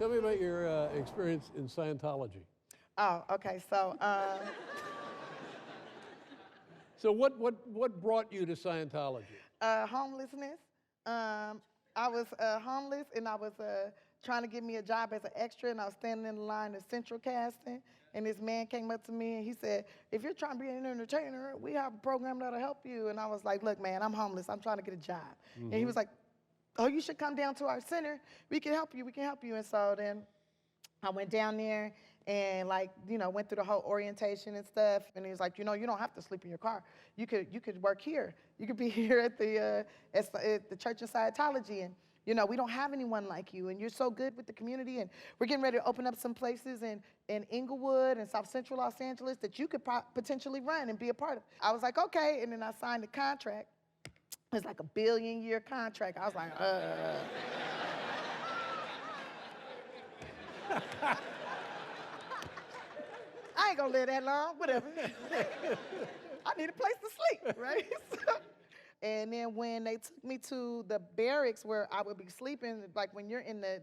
Tell me about your experience in Scientology. Oh, okay. So, So what brought you to Scientology? homelessness. I was homeless and I was trying to get me a job as an extra, and I was standing in the line of Central Casting, and this man came up to me and he said, "If you're trying to be an entertainer, we have a program that'll help you." And I was like, "Look, man, I'm homeless. I'm trying to get a job." And he was like, "Oh, you should come down to our center. We can help you. We can help you." And so then I went down there and went through the whole orientation and stuff. And he was like, you don't have to sleep in your car. You could work here. You could be here at the Church of Scientology. And, we don't have anyone like you. And you're so good with the community. And we're getting ready to open up some places in Inglewood and South Central Los Angeles that you could potentially run and be a part of. I was like, okay. And then I signed the contract. It's like a billion-year contract. I was like, I ain't gonna live that long, whatever. I need a place to sleep, right? And then when they took me to the barracks where I would be sleeping, like when you're in the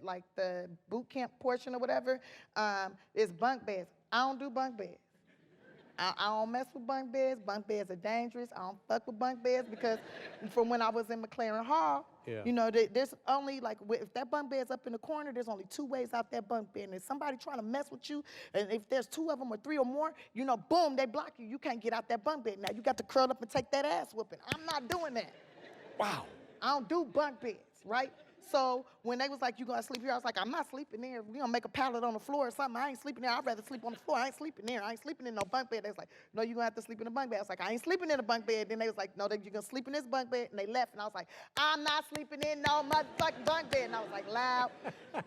boot camp portion or whatever, it's bunk beds. I don't do bunk beds. I don't mess with bunk beds. Bunk beds are dangerous. I don't fuck with bunk beds because from when I was in McLaren Hall, there's only if that bunk bed's up in the corner, there's only two ways out that bunk bed. And if somebody trying to mess with you, and if there's two of them or three or more, boom, they block you. You can't get out that bunk bed. Now you got to curl up and take that ass whooping. I'm not doing that. Wow. I don't do bunk beds, right? So when they was like, you gonna sleep here? I was like, I'm not sleeping there. We gonna make a pallet on the floor or something. I ain't sleeping there. I'd rather sleep on the floor. I ain't sleeping there. I ain't sleeping in no bunk bed. They was like, no, you gonna have to sleep in a bunk bed. I was like, I ain't sleeping in a bunk bed. Then they was like, no, you're gonna sleep in this bunk bed. And they left. And I was like, I'm not sleeping in no motherfucking bunk bed. And I was like loud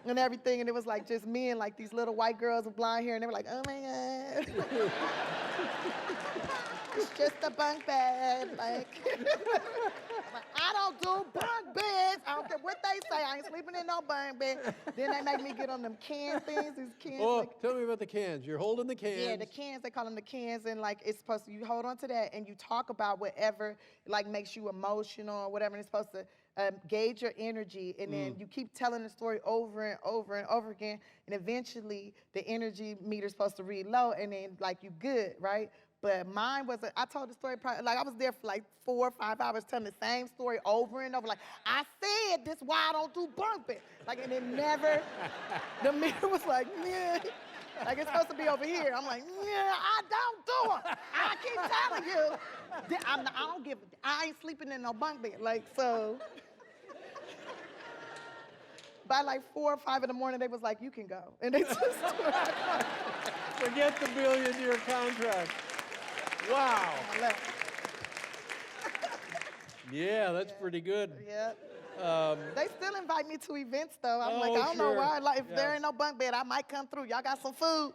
and everything. And it was like just me and like these little white girls with blonde hair. And they were like, oh my God. It's just a bunk bed. I don't do bunk beds. I don't care what they say. I ain't sleeping in no bunk bed. Then they make me get on them can things. These cans. Oh, tell me about the cans. You're holding the cans. Yeah, the cans. They call them the cans, and it's supposed to. You hold on to that, and you talk about whatever makes you emotional or whatever. And it's supposed to gauge your energy, and then you keep telling the story over and over and over again, and eventually the energy meter's supposed to read low, and then you good, right? But mine was, I told the story, I was there for 4 or 5 hours telling the same story over and over. I said this why I don't do bunk bed. And it never, the mirror was like, yeah. It's supposed to be over here. I'm like, yeah, I don't do it. I keep telling you. I ain't sleeping in no bunk bed. So. By 4 or 5 in the morning, they was like, you can go. And they just Forget the billion-year contract. Wow. Yeah, that's pretty good. Yeah. They still invite me to events, though. I'm I don't know why. If there ain't no bunk bed, I might come through. Y'all got some food?